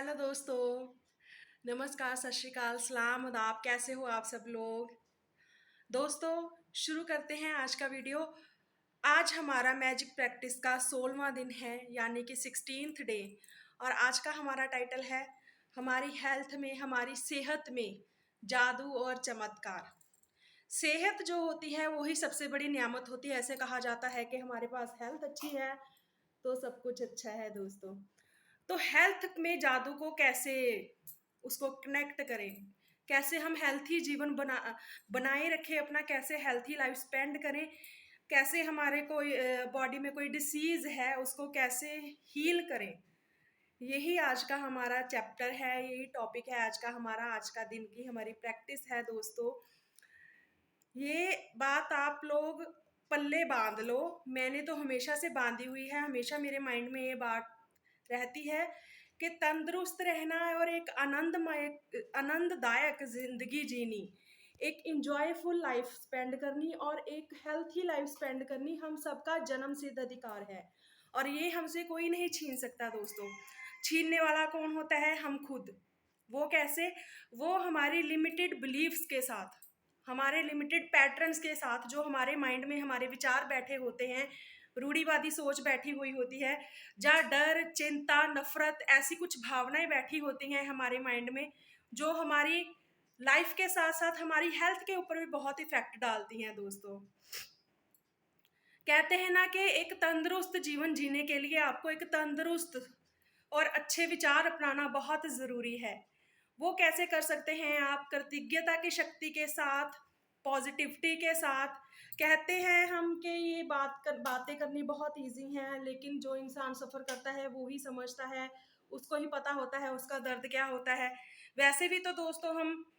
Hello दोस्तों। नमस्कार, सत श्री अकाल, सलाम, आदाब। कैसे हो आप सब लोग? दोस्तों, शुरू करते हैं आज का वीडियो। आज हमारा मैजिक प्रैक्टिस का 16वां दिन है, यानी कि 16th डे। और आज का हमारा टाइटल है हमारी हेल्थ में, हमारी सेहत में जादू और चमत्कार। सेहत जो होती है वही सबसे बड़ी नियामत होती है। ऐसे कहा जाता है कि हमारे पास हेल्थ अच्छी है तो सब कुछ अच्छा है दोस्तों। तो हेल्थ में जादू को कैसे उसको कनेक्ट करें, कैसे हम हेल्थी जीवन बनाए रखें अपना, कैसे हेल्थी लाइफ स्पेंड करें, कैसे हमारे कोई बॉडी में कोई डिसीज है उसको कैसे हील करें। यही आज का हमारा चैप्टर है, यही टॉपिक है आज का हमारा, आज का दिन की हमारी प्रैक्टिस है दोस्तों। ये बात आप लोग पल्ले बांध लो। मैंने तो हमेशा से बांधी हुई है, हमेशा मेरे माइंड में ये बात रहती है कि तंदुरुस्त रहना और एक आनंददायक जिंदगी जीनी, एक इंजॉयफुल लाइफ स्पेंड करनी और एक हेल्थी लाइफ स्पेंड करनी हम सबका जन्म सिद्ध अधिकार है। और ये हमसे कोई नहीं छीन सकता दोस्तों। छीनने वाला कौन होता है? हम खुद। वो कैसे? वो हमारी लिमिटेड बिलीव्स के साथ, हमारे लिमिटेड पैटर्न्स के साथ, जो हमारे माइंड में हमारे विचार बैठे होते हैं, रूढ़िवादी सोच बैठी हुई होती है, जहाँ डर, चिंता, नफरत, ऐसी कुछ भावनाएं बैठी होती हैं हमारे माइंड में, जो हमारी लाइफ के साथ साथ हमारी हेल्थ के ऊपर भी बहुत इफेक्ट डालती हैं दोस्तों। कहते हैं ना कि एक तंदुरुस्त जीवन जीने के लिए आपको एक तंदुरुस्त और अच्छे विचार अपनाना बहुत ज़रूरी है। वो कैसे कर सकते हैं आप? कृतज्ञता की शक्ति के साथ, पॉजिटिविटी के साथ। कहते हैं हम कि ये बातें करनी बहुत इजी हैं, लेकिन जो इंसान सफ़र करता है वो ही समझता है, उसको ही पता होता है उसका दर्द क्या होता है। वैसे भी तो दोस्तों हम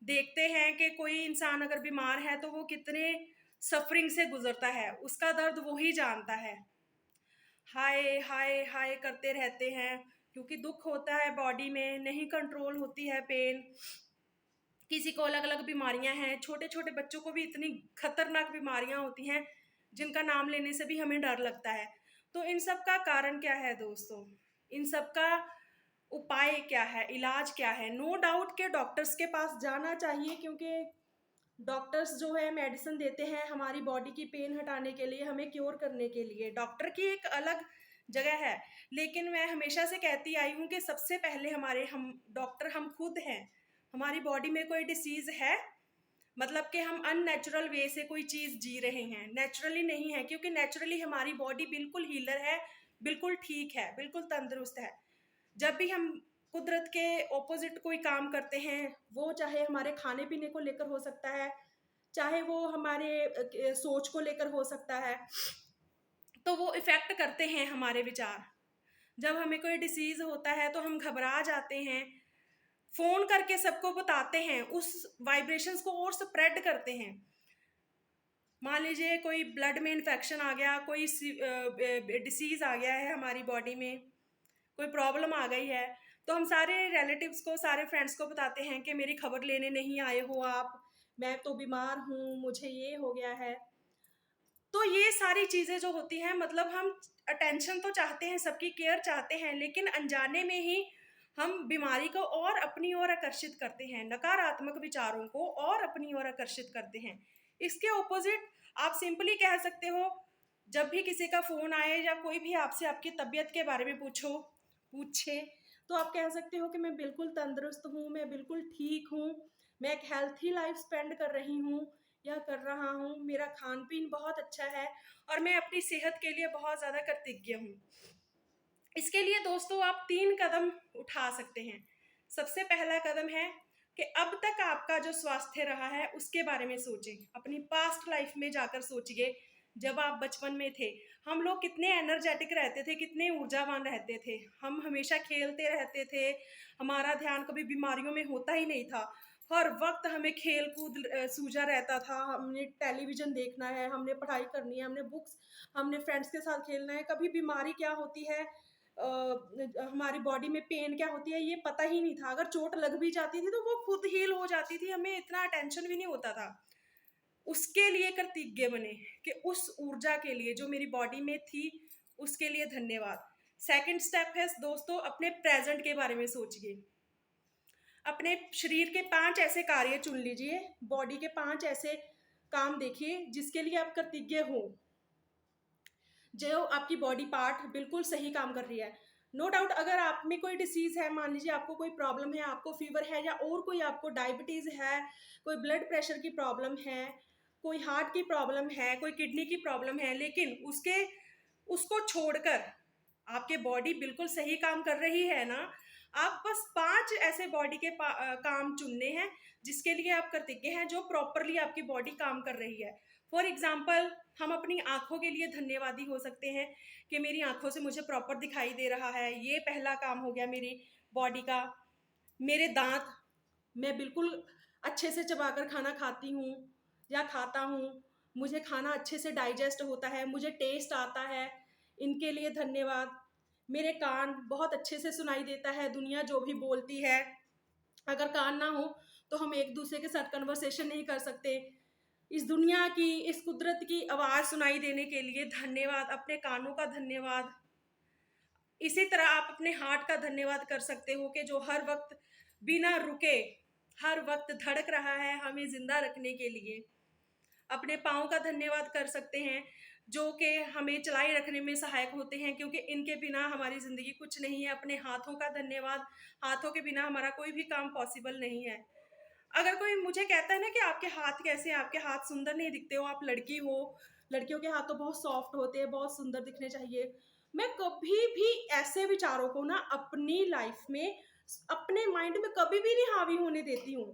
देखते हैं कि कोई इंसान अगर बीमार है तो वो कितने सफरिंग से गुजरता है, उसका दर्द वो ही जानता है। हाय हाय हाय करते रहते हैं क्योंकि दुख होता है बॉडी में, नहीं कंट्रोल होती है पेन। किसी को अलग अलग बीमारियां हैं, छोटे छोटे बच्चों को भी इतनी खतरनाक बीमारियां होती हैं जिनका नाम लेने से भी हमें डर लगता है। तो इन सब का कारण क्या है दोस्तों? इन सब का उपाय क्या है, इलाज क्या है? नो डाउट के डॉक्टर्स के पास जाना चाहिए, क्योंकि डॉक्टर्स जो है मेडिसिन देते हैं हमारी बॉडी की पेन हटाने के लिए, हमें क्योर करने के लिए। डॉक्टर की एक अलग जगह है, लेकिन मैं हमेशा से कहती आई हूँ कि सबसे पहले हमारे हम डॉक्टर हम खुद हैं। हमारी बॉडी में कोई डिसीज है, मतलब कि हम अननेचुरल वे से कोई चीज़ जी रहे हैं, नेचुरली नहीं है, क्योंकि नेचुरली हमारी बॉडी बिल्कुल हीलर है, बिल्कुल ठीक है, बिल्कुल तंदुरुस्त है। जब भी हम कुदरत के ऑपोजिट कोई काम करते हैं, वो चाहे हमारे खाने पीने को लेकर हो सकता है, चाहे वो हमारे सोच को लेकर हो सकता है, तो वो इफ़ेक्ट करते हैं हमारे विचार। जब हमें कोई डिसीज़ होता है तो हम घबरा जाते हैं, फ़ोन करके सबको बताते हैं, उस वाइब्रेशंस को और स्प्रेड करते हैं। मान लीजिए कोई ब्लड में इन्फेक्शन आ गया, कोई डिसीज़ आ गया है हमारी बॉडी में, कोई प्रॉब्लम आ गई है, तो हम सारे रिलेटिव्स को, सारे फ्रेंड्स को बताते हैं कि मेरी खबर लेने नहीं आए हो आप, मैं तो बीमार हूँ, मुझे ये हो गया है। तो ये सारी चीज़ें जो होती हैं, मतलब हम अटेंशन तो चाहते हैं, सबकी केयर चाहते हैं, लेकिन अनजाने में ही हम बीमारी को और अपनी ओर आकर्षित करते हैं, नकारात्मक विचारों को और अपनी ओर आकर्षित करते हैं। इसके ऑपोजिट आप सिंपली कह सकते हो, जब भी किसी का फ़ोन आए या कोई भी आपसे आपकी तबीयत के बारे में पूछे, तो आप कह सकते हो कि मैं बिल्कुल तंदुरुस्त हूँ, मैं बिल्कुल ठीक हूँ, मैं एक हेल्थी लाइफ स्पेंड कर रही हूँ या कर रहा हूँ, मेरा खान पीन बहुत अच्छा है और मैं अपनी सेहत के लिए बहुत ज़्यादा कृतज्ञ हूँ। इसके लिए दोस्तों आप 3 कदम उठा सकते हैं। सबसे पहला कदम है कि अब तक आपका जो स्वास्थ्य रहा है उसके बारे में सोचें। अपनी पास्ट लाइफ में जाकर सोचिए, जब आप बचपन में थे, हम लोग कितने एनर्जेटिक रहते थे, कितने ऊर्जावान रहते थे। हम हमेशा खेलते रहते थे, हमारा ध्यान कभी बीमारियों में होता ही नहीं था। हर वक्त हमें खेल कूद सूझा रहता था, हमने टेलीविज़न देखना है, हमने पढ़ाई करनी है, हमने बुक्स, हमने फ्रेंड्स के साथ खेलना है। कभी बीमारी क्या होती है, हमारी बॉडी में पेन क्या होती है, ये पता ही नहीं था। अगर चोट लग भी जाती थी तो वो खुद हील हो जाती थी, हमें इतना टेंशन भी नहीं होता था। उसके लिए कृतज्ञ बने कि उस ऊर्जा के लिए जो मेरी बॉडी में थी, उसके लिए धन्यवाद। सेकंड स्टेप है दोस्तों, अपने प्रेजेंट के बारे में सोचिए। अपने शरीर के 5 ऐसे कार्य चुन लीजिए, बॉडी के 5 ऐसे काम देखिए जिसके लिए आप कृतज्ञ हो, जो आपकी बॉडी पार्ट बिल्कुल सही काम कर रही है। नो डाउट, अगर आप में कोई डिसीज है, मान लीजिए आपको कोई प्रॉब्लम है, आपको फीवर है, या और कोई आपको डायबिटीज है, कोई ब्लड प्रेशर की प्रॉब्लम है, कोई हार्ट की प्रॉब्लम है, कोई किडनी की प्रॉब्लम है, लेकिन उसको छोड़कर आपके बॉडी बिल्कुल सही काम कर रही है ना। आप बस 5 ऐसे बॉडी के काम चुनने हैं जिसके लिए आप कृतज्ञ हैं, जो प्रॉपरली आपकी बॉडी काम कर रही है। फॉर एग्जाम्पल, हम अपनी आंखों के लिए धन्यवादी हो सकते हैं कि मेरी आंखों से मुझे प्रॉपर दिखाई दे रहा है, ये पहला काम हो गया मेरी बॉडी का। मेरे दांत, मैं बिल्कुल अच्छे से चबाकर खाना खाती हूँ या खाता हूँ, मुझे खाना अच्छे से डाइजेस्ट होता है, मुझे टेस्ट आता है, इनके लिए धन्यवाद। मेरे कान, बहुत अच्छे से सुनाई देता है दुनिया जो भी बोलती है। अगर कान ना हो तो हम एक दूसरे के साथ कन्वर्सेशन नहीं कर सकते। इस दुनिया की, इस कुदरत की आवाज़ सुनाई देने के लिए धन्यवाद, अपने कानों का धन्यवाद। इसी तरह आप अपने हार्ट का धन्यवाद कर सकते हो कि जो हर वक्त बिना रुके हर वक्त धड़क रहा है हमें जिंदा रखने के लिए। अपने पाँव का धन्यवाद कर सकते हैं जो कि हमें चलाए रखने में सहायक होते हैं, क्योंकि इनके बिना हमारी ज़िंदगी कुछ नहीं है। अपने हाथों का धन्यवाद, हाथों के बिना हमारा कोई भी काम पॉसिबल नहीं है। अगर कोई मुझे कहता है ना कि आपके हाथ कैसे हैं, आपके हाथ सुंदर नहीं दिखते हो, आप लड़की हो, लड़कियों के हाथ तो बहुत सॉफ्ट होते हैं, बहुत सुंदर दिखने चाहिए, मैं कभी भी ऐसे विचारों को ना अपनी लाइफ में, अपने माइंड में कभी भी नहीं हावी होने देती हूँ।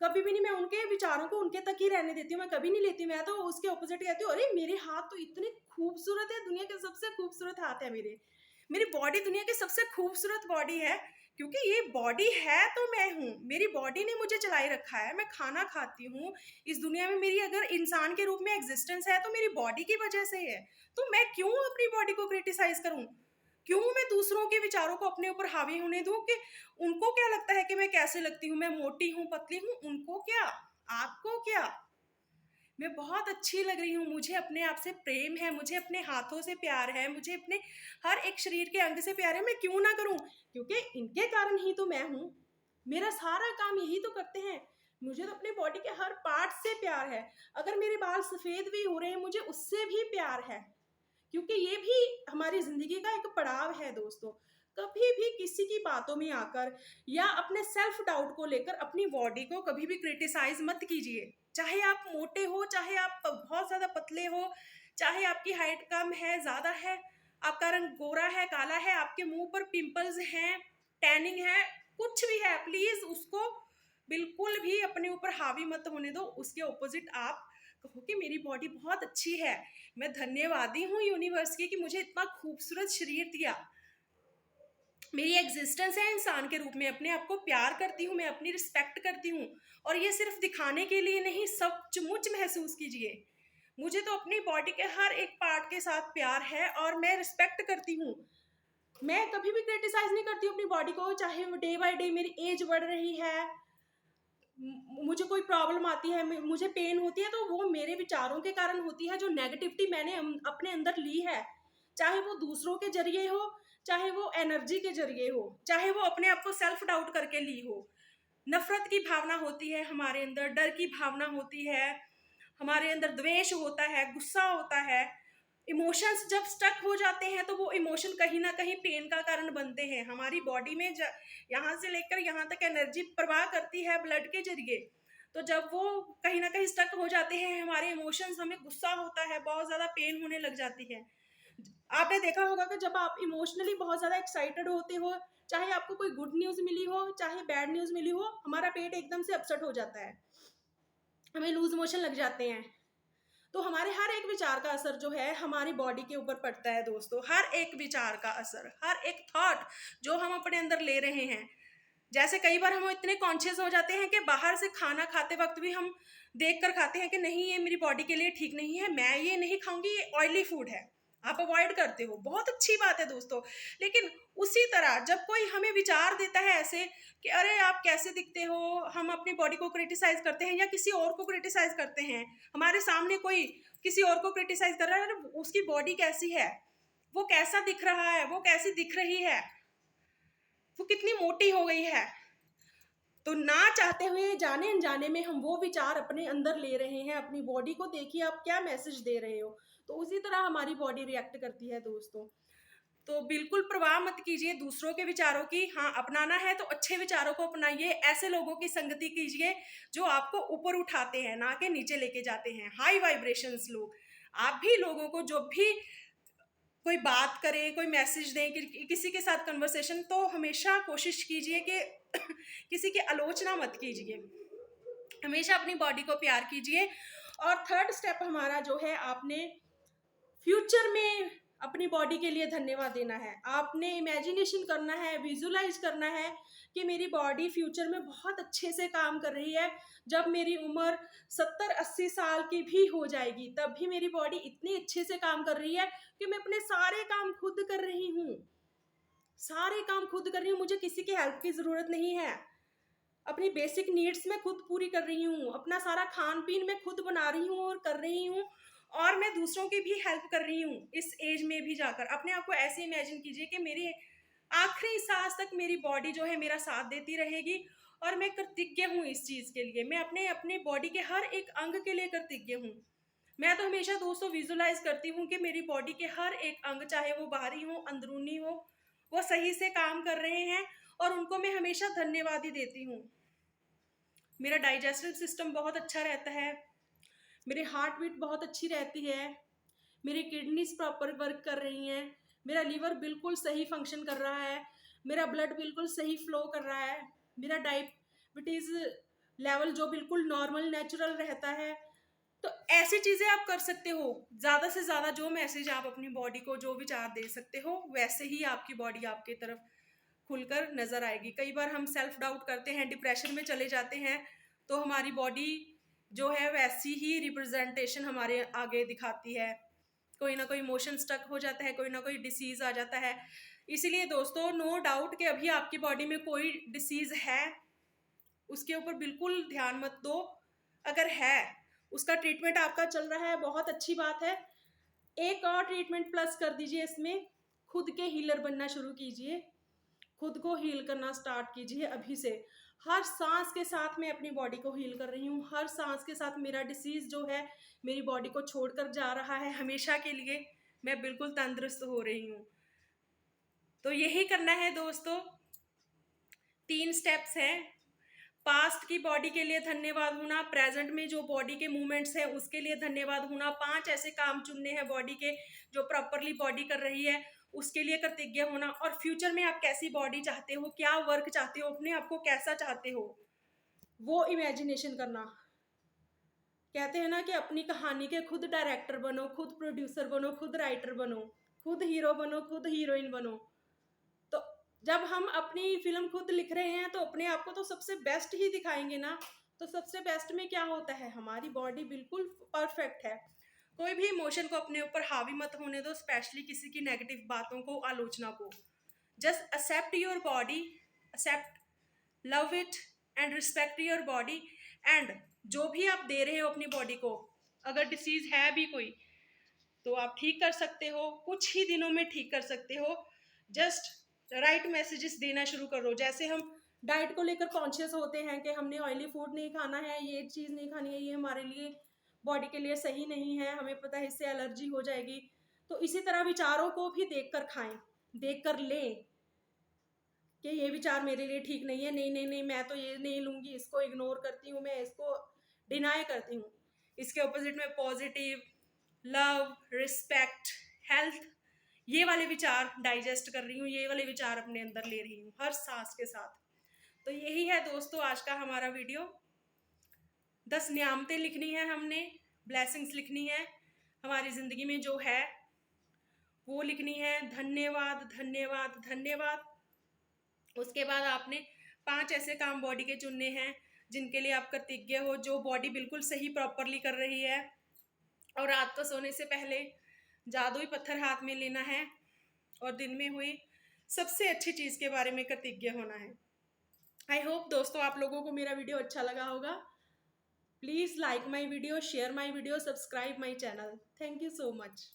कभी भी नहीं, मैं उनके विचारों को उनके तक ही रहने देती हूँ, मैं कभी नहीं लेती। मैं तो उसके ऑपोजिट कहती हूँ, अरे मेरे हाथ तो इतने खूबसूरत है, दुनिया के सबसे खूबसूरत हाथ है मेरे, मेरी बॉडी दुनिया की सबसे खूबसूरत बॉडी है, क्योंकि ये बॉडी है तो मैं हूँ, मेरी बॉडी ने मुझे चलाए रखा है, मैं खाना खाती हूँ इस दुनिया में, मेरी अगर इंसान के रूप में एग्जिस्टेंस है तो मेरी बॉडी की वजह से है। तो मैं क्यों अपनी बॉडी को क्रिटिसाइज करूँ, क्यों मैं दूसरों के विचारों को अपने ऊपर हावी होने दूं कि उनको क्या लगता है कि मैं कैसे लगती हूँ, मैं मोटी हूँ, पतली हूँ, उनको क्या, आपको क्या, मैं बहुत अच्छी लग रही हूँ, मुझे अपने आप से प्रेम है, मुझे अपने हाथों से प्यार है, मुझे अपने हर एक शरीर के अंग से प्यार है, मैं क्यों ना करूँ, क्योंकि इनके कारण ही तो मैं हूँ, मेरा सारा काम यही तो करते हैं। मुझे तो अपनी बॉडी के हर पार्ट से प्यार है। अगर मेरे बाल सफ़ेद भी हो रहे हैं मुझे उससे भी प्यार है, क्योंकि ये भी हमारी ज़िंदगी का एक पड़ाव है दोस्तों। कभी भी किसी की बातों में आकर या अपने सेल्फ डाउट को लेकर अपनी बॉडी को कभी भी क्रिटिसाइज मत कीजिए। चाहे आप मोटे हो, चाहे आप बहुत ज़्यादा पतले हो, चाहे आपकी हाइट कम है, ज़्यादा है, आपका रंग गोरा है, काला है, आपके मुंह पर पिंपल्स हैं, टैनिंग है, कुछ भी है, प्लीज़ उसको बिल्कुल भी अपने ऊपर हावी मत होने दो। उसके ऑपोजिट आप कहो कि मेरी बॉडी बहुत अच्छी है, मैं धन्यवादी हूँ यूनिवर्स की कि मुझे इतना खूबसूरत शरीर दिया, मेरी एग्जिस्टेंस है इंसान के रूप में, अपने आप को प्यार करती हूँ, मैं अपनी रिस्पेक्ट करती हूँ। और ये सिर्फ दिखाने के लिए नहीं, सचमुच महसूस कीजिए। मुझे तो अपनी बॉडी के हर एक पार्ट के साथ प्यार है और मैं रिस्पेक्ट करती हूँ। मैं कभी भी क्रिटिसाइज नहीं करती हूँ अपनी बॉडी को, चाहे डे बाय डे मेरी एज बढ़ रही है, मुझे कोई प्रॉब्लम आती है, मुझे पेन होती है, तो वो मेरे विचारों के कारण होती है, जो नेगेटिविटी मैंने अपने अंदर ली है, चाहे वो दूसरों के जरिए हो, चाहे वो एनर्जी के जरिए हो, चाहे वो अपने आप को सेल्फ डाउट करके ली हो। नफरत की भावना होती है हमारे अंदर, डर की भावना होती है हमारे अंदर, द्वेष होता है, गुस्सा होता है। इमोशंस जब स्टक हो जाते हैं तो वो इमोशन कहीं ना कहीं पेन का कारण बनते हैं। हमारी बॉडी में यहाँ से लेकर यहाँ तक एनर्जी प्रवाह करती है ब्लड के जरिए, तो जब वो कहीं ना कहीं स्टक हो जाते हैं हमारे इमोशंस, हमें गुस्सा होता है, बहुत ज़्यादा पेन होने लग जाती है। आपने देखा होगा कि जब आप इमोशनली बहुत ज़्यादा एक्साइटेड होते हो, चाहे आपको कोई गुड न्यूज़ मिली हो चाहे बैड न्यूज़ मिली हो, हमारा पेट एकदम से अपसेट हो जाता है, हमें लूज मोशन लग जाते हैं। तो हमारे हर एक विचार का असर जो है हमारी बॉडी के ऊपर पड़ता है दोस्तों। हर एक विचार का असर, हर एक थॉट जो हम अपने अंदर ले रहे हैं। जैसे कई बार हम इतने कॉन्शियस हो जाते हैं कि बाहर से खाना खाते वक्त भी हम देख कर खाते हैं कि नहीं ये मेरी बॉडी के लिए ठीक नहीं है, मैं ये नहीं खाऊंगी, ये ऑयली फूड है, आप अवॉइड करते हो, बहुत अच्छी बात है दोस्तों। लेकिन उसी तरह जब कोई हमें विचार देता है ऐसे कि अरे आप कैसे दिखते हो, हम अपनी बॉडी को क्रिटिसाइज करते हैं या किसी और को क्रिटिसाइज करते हैं, हमारे सामने कोई किसी और को क्रिटिसाइज कर रहा है, उसकी बॉडी कैसी है, वो कैसा दिख रहा है, वो कैसी दिख रही है, वो कितनी मोटी हो गई है। तो ना चाहते हुए जाने अनजाने में हम वो विचार अपने अंदर ले रहे हैं। अपनी बॉडी को देखिए आप क्या मैसेज दे रहे हो, तो उसी तरह हमारी बॉडी रिएक्ट करती है दोस्तों। तो बिल्कुल परवाह मत कीजिए दूसरों के विचारों की। हाँ, अपनाना है तो अच्छे विचारों को अपनाइए, ऐसे लोगों की संगति कीजिए जो आपको ऊपर उठाते हैं, ना कि नीचे लेके जाते हैं। हाई वाइब्रेशंस लोग। आप भी लोगों को जब भी कोई बात करे, कोई मैसेज दें, किसी के साथ कन्वर्सेशन, तो हमेशा कोशिश कीजिए कि किसी की आलोचना मत कीजिए, हमेशा अपनी बॉडी को प्यार कीजिए। और थर्ड स्टेप हमारा जो है, आपने फ्यूचर में अपनी बॉडी के लिए धन्यवाद देना है। आपने इमेजिनेशन करना है, विजुलाइज करना है कि मेरी बॉडी फ्यूचर में बहुत अच्छे से काम कर रही है। जब मेरी उम्र 70-80 साल की भी हो जाएगी तब भी मेरी बॉडी इतनी अच्छे से काम कर रही है कि मैं अपने सारे काम खुद कर रही हूँ, सारे काम खुद कर रही हूँ, मुझे किसी की हेल्प की ज़रूरत नहीं है। अपनी बेसिक नीड्स मैं खुद पूरी कर रही हूँ, अपना सारा खान पीन मैं खुद बना रही हूँ और कर रही हूँ, और मैं दूसरों की भी हेल्प कर रही हूँ इस एज में भी जाकर। अपने आप को ऐसे इमेजिन कीजिए कि मेरी आखिरी सांस तक मेरी बॉडी जो है मेरा साथ देती रहेगी, और मैं कृतज्ञ हूँ इस चीज़ के लिए। मैं अपने बॉडी के हर एक अंग के लिए कृतज्ञ हूँ। मैं तो हमेशा दोस्तों विजुलाइज करती हूँ कि मेरी बॉडी के हर एक अंग, चाहे वो बाहरी हो अंदरूनी हो, वो सही से काम कर रहे हैं, और उनको मैं हमेशा धन्यवाद ही देती हूँ। मेरा डाइजेस्टिव सिस्टम बहुत अच्छा रहता है, मेरी हार्ट बीट बहुत अच्छी रहती है, मेरी किडनीज प्रॉपर वर्क कर रही हैं, मेरा लीवर बिल्कुल सही फंक्शन कर रहा है, मेरा ब्लड बिल्कुल सही फ्लो कर रहा है, मेरा डायबिटीज़ लेवल जो बिल्कुल नॉर्मल नेचुरल रहता है। तो ऐसी चीज़ें आप कर सकते हो। ज़्यादा से ज़्यादा जो मैसेज आप अपनी बॉडी को जो विचार दे सकते हो, वैसे ही आपकी बॉडी आपकी तरफ खुलकर नज़र आएगी। कई बार हम सेल्फ डाउट करते हैं, डिप्रेशन में चले जाते हैं, तो हमारी बॉडी जो है वैसी ही रिप्रेजेंटेशन हमारे आगे दिखाती है। कोई ना कोई इमोशन स्टक हो जाता है, कोई ना कोई डिसीज़ आ जाता है। इसीलिए दोस्तों, नो डाउट कि अभी आपकी बॉडी में कोई डिसीज़ है, उसके ऊपर बिल्कुल ध्यान मत दो। अगर है, उसका ट्रीटमेंट आपका चल रहा है, बहुत अच्छी बात है। एक और ट्रीटमेंट प्लस कर दीजिए इसमें, खुद के हीलर बनना शुरू कीजिए, खुद को हील करना स्टार्ट कीजिए अभी से। हर सांस के साथ मैं अपनी बॉडी को हील कर रही हूँ, हर सांस के साथ मेरा डिसीज़ जो है मेरी बॉडी को छोड़कर जा रहा है हमेशा के लिए। मैं बिल्कुल तंदुरुस्त हो रही हूँ। तो यही करना है दोस्तों। 3 स्टेप्स हैं। पास्ट की बॉडी के लिए धन्यवाद होना, प्रेजेंट में जो बॉडी के मूवमेंट्स हैं उसके लिए धन्यवाद होना, 5 ऐसे काम चुनने हैं बॉडी के जो प्रॉपरली बॉडी कर रही है, उसके लिए कृतज्ञ होना। और फ्यूचर में आप कैसी बॉडी चाहते हो, क्या वर्क चाहते हो, अपने आप को कैसा चाहते हो, वो इमेजिनेशन करना। कहते हैं ना कि अपनी कहानी के खुद डायरेक्टर बनो, खुद प्रोड्यूसर बनो, खुद राइटर बनो, खुद हीरो बनो, खुद हीरोइन बनो। तो जब हम अपनी फिल्म खुद लिख रहे हैं तो अपने आप को तो सबसे बेस्ट ही दिखाएंगे ना। तो सबसे बेस्ट में क्या होता है, हमारी बॉडी बिल्कुल परफेक्ट है। कोई भी इमोशन को अपने ऊपर हावी मत होने दो, स्पेशली किसी की नेगेटिव बातों को, आलोचना को। Just accept your body, accept, love it and respect your body. And जो भी आप दे रहे हो अपनी बॉडी को, अगर डिसीज है भी कोई, तो आप ठीक कर सकते हो, कुछ ही दिनों में ठीक कर सकते हो। जस्ट राइट मैसेजेस देना शुरू करो। जैसे हम डाइट को लेकर कॉन्शियस होते हैं कि हमने ऑयली फूड नहीं खाना है, ये चीज़ नहीं खानी है, ये हमारे लिए बॉडी के लिए सही नहीं है, हमें पता है इससे एलर्जी हो जाएगी। तो इसी तरह विचारों को भी देख कर खाएं, देख कर लें कि ये विचार मेरे लिए ठीक नहीं है, नहीं नहीं नहीं मैं तो ये नहीं लूँगी, इसको इग्नोर करती हूँ, मैं इसको डिनाई करती हूँ। इसके ऑपोजिट में पॉजिटिव, लव, रिस्पेक्ट, हेल्थ, ये वाले विचार डाइजेस्ट कर रही हूँ, ये वाले विचार अपने अंदर ले रही हूँ हर सांस के साथ। तो यही है दोस्तों आज का हमारा वीडियो। 10 नियामतें लिखनी है हमने, ब्लेसिंग्स लिखनी है हमारी ज़िंदगी में जो है वो लिखनी है। धन्यवाद धन्यवाद धन्यवाद। उसके बाद आपने 5 ऐसे काम बॉडी के चुनने हैं जिनके लिए आप कृतज्ञ हो, जो बॉडी बिल्कुल सही प्रॉपरली कर रही है। और रात को सोने से पहले जादुई पत्थर हाथ में लेना है और दिन में हुई सबसे अच्छी चीज़ के बारे में कृतज्ञ होना है। आई होप दोस्तों आप लोगों को मेरा वीडियो अच्छा लगा होगा। Please like my video, share my video, subscribe my channel. Thank you so much.